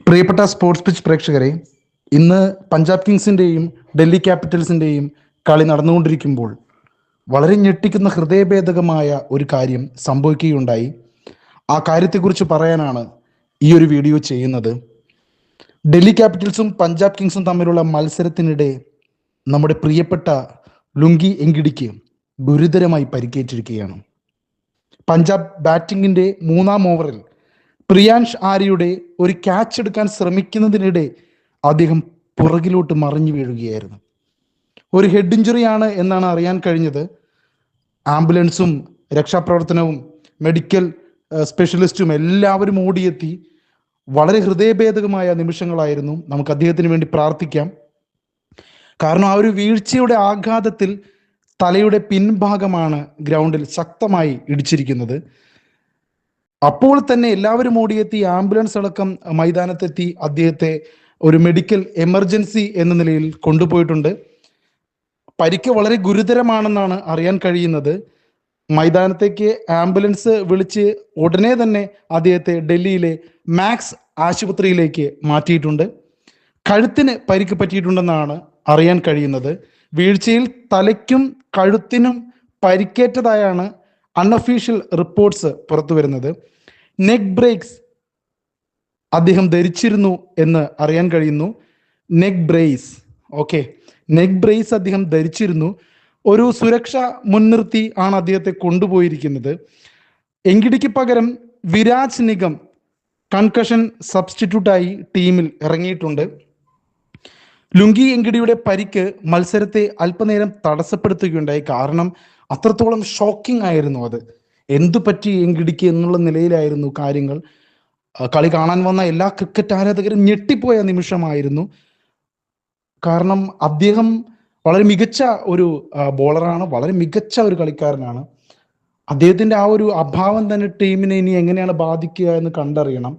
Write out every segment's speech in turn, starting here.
പ്രിയപ്പെട്ട sports pitch പ്രേക്ഷകരെ, ഇന്ന് പഞ്ചാബ് കിങ്സിൻ്റെയും ഡൽഹി ക്യാപിറ്റൽസിൻ്റെയും കളി നടന്നുകൊണ്ടിരിക്കുമ്പോൾ വളരെ ഞെട്ടിക്കുന്ന ഹൃദയഭേദകമായ ഒരു കാര്യം സംഭവിക്കുകയുണ്ടായി. ആ കാര്യത്തെക്കുറിച്ച് പറയാനാണ് ഈ ഒരു വീഡിയോ ചെയ്യുന്നത്. ഡൽഹി ക്യാപിറ്റൽസും പഞ്ചാബ് കിങ്സും തമ്മിലുള്ള മത്സരത്തിനിടെ നമ്മുടെ പ്രിയപ്പെട്ട ലുങ്കി എങ്കിഡിക്ക് ഗുരുതരമായി പരിക്കേറ്റിരിക്കുകയാണ്. പഞ്ചാബ് ബാറ്റിങ്ങിൻ്റെ മൂന്നാം ഓവറിൽ പ്രിയാൻഷ് ആര്യയുടെ ഒരു ക്യാച്ച് എടുക്കാൻ ശ്രമിക്കുന്നതിനിടെ അദ്ദേഹം പുറകിലോട്ട് മറിഞ്ഞു വീഴുകയായിരുന്നു. ഒരു ഹെഡ് ഇഞ്ചുറിയാണ് എന്നാണ് അറിയാൻ കഴിഞ്ഞത്. ആംബുലൻസും രക്ഷാപ്രവർത്തനവും മെഡിക്കൽ സ്പെഷ്യലിസ്റ്റും എല്ലാവരും ഓടിയെത്തി. വളരെ ഹൃദയഭേദകമായ നിമിഷങ്ങളായിരുന്നു. നമുക്ക് അദ്ദേഹത്തിന് വേണ്ടി പ്രാർത്ഥിക്കാം. കാരണം ആ ഒരു വീഴ്ചയുടെ ആഘാതത്തിൽ തലയുടെ പിൻഭാഗമാണ് ഗ്രൗണ്ടിൽ ശക്തമായി ഇടിച്ചിരിക്കുന്നത്. അപ്പോൾ തന്നെ എല്ലാവരും ഓടിയെത്തി, ആംബുലൻസ് അടക്കം മൈതാനത്തെത്തി അദ്ദേഹത്തെ ഒരു മെഡിക്കൽ എമർജൻസി എന്ന നിലയിൽ കൊണ്ടുപോയിട്ടുണ്ട്. പരിക്ക് വളരെ ഗുരുതരമാണെന്നാണ് അറിയാൻ കഴിയുന്നത്. മൈതാനത്തേക്ക് ആംബുലൻസ് വിളിച്ച് ഉടനെ തന്നെ അദ്ദേഹത്തെ ഡൽഹിയിലെ മാക്സ് ആശുപത്രിയിലേക്ക് മാറ്റിയിട്ടുണ്ട്. കഴുത്തിന് പരിക്ക് പറ്റിയിട്ടുണ്ടെന്നാണ് അറിയാൻ കഴിയുന്നത്. വീഴ്ചയിൽ തലയ്ക്കും കഴുത്തിനും പരിക്കേറ്റതായാണ് അൺഒഫീഷ്യൽ റിപ്പോർട്ട്സ് പുറത്തു വരുന്നത്. നെക്ക് ബ്രേക്സ് അദ്ദേഹം ധരിച്ചിരുന്നു എന്ന് അറിയാൻ കഴിയുന്നു. നെക്ക് ബ്രേസ് അദ്ദേഹം ധരിച്ചിരുന്നു. ഒരു സുരക്ഷ മുൻനിർത്തി ആണ് അദ്ദേഹത്തെ കൊണ്ടുപോയിരിക്കുന്നത്. എങ്കിഡിക്ക് പകരം വിരാജ് നിഗം കൺകഷൻ സബ്സ്റ്റിറ്റ്യൂട്ടായി ടീമിൽ ഇറങ്ങിയിട്ടുണ്ട്. ലുങ്കി എങ്കിഡിയുടെ പരിക്ക് മത്സരത്തെ അല്പനേരം തടസ്സപ്പെടുത്തുകയുണ്ടായി. കാരണം അത്രത്തോളം ഷോക്കിംഗ് ആയിരുന്നു അത്. എന്തു പറ്റി എങ്കിഡിക്ക് എന്നുള്ള നിലയിലായിരുന്നു കാര്യങ്ങൾ. കളി കാണാൻ വന്ന എല്ലാ ക്രിക്കറ്റ് ആരാധകരും ഞെട്ടിപ്പോയ നിമിഷമായിരുന്നു. കാരണം അദ്ദേഹം വളരെ മികച്ച ഒരു ബോളറാണ്, വളരെ മികച്ച ഒരു കളിക്കാരനാണ്. അദ്ദേഹത്തിൻ്റെ ആ ഒരു അഭാവം തന്നെ ടീമിനെ ഇനി എങ്ങനെയാണ് ബാധിക്കുക എന്ന് കണ്ടറിയണം.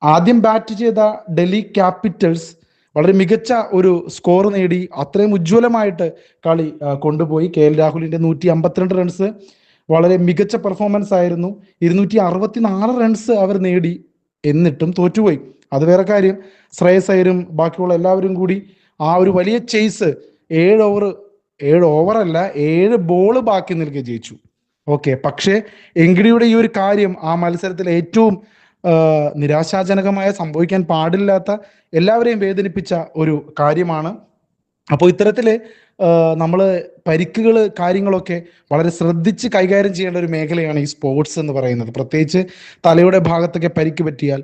ആദ്യം ബാറ്റ് ചെയ്ത ഡൽഹി ക്യാപിറ്റൽസ് വളരെ മികച്ച ഒരു സ്കോർ നേടി, അത്രയും ഉജ്ജ്വലമായിട്ട് കളി കൊണ്ടുപോയി. KL രാഹുലിന്റെ 152 റൺസ് വളരെ മികച്ച പെർഫോമൻസ് ആയിരുന്നു. 264 റൺസ് അവർ നേടി, എന്നിട്ടും തോറ്റുപോയി. അത് വേറെ കാര്യം. ശ്രേയസ് അയ്യരും ബാക്കിയുള്ള എല്ലാവരും കൂടി ആ ഒരു വലിയ ചേസ് 7 ബോള് ബാക്കി നിൽക്കെ ജയിച്ചു. പക്ഷേ എങ്കിഡിയുടെ ഈ ഒരു കാര്യം ആ മത്സരത്തിൽ ഏറ്റവും നിരാശാജനകമായ, സംഭവിക്കാൻ പാടില്ലാത്ത, എല്ലാവരെയും വേദനിപ്പിച്ച ഒരു കാര്യമാണ്. അപ്പോൾ ഇത്തരത്തില് നമ്മൾ പരിക്കുകൾ കാര്യങ്ങളൊക്കെ വളരെ ശ്രദ്ധിച്ച് കൈകാര്യം ചെയ്യേണ്ട ഒരു മേഖലയാണ് ഈ സ്പോർട്സ് എന്ന് പറയുന്നത്. പ്രത്യേകിച്ച് തലയുടെ ഭാഗത്തൊക്കെ പരിക്ക് പറ്റിയാൽ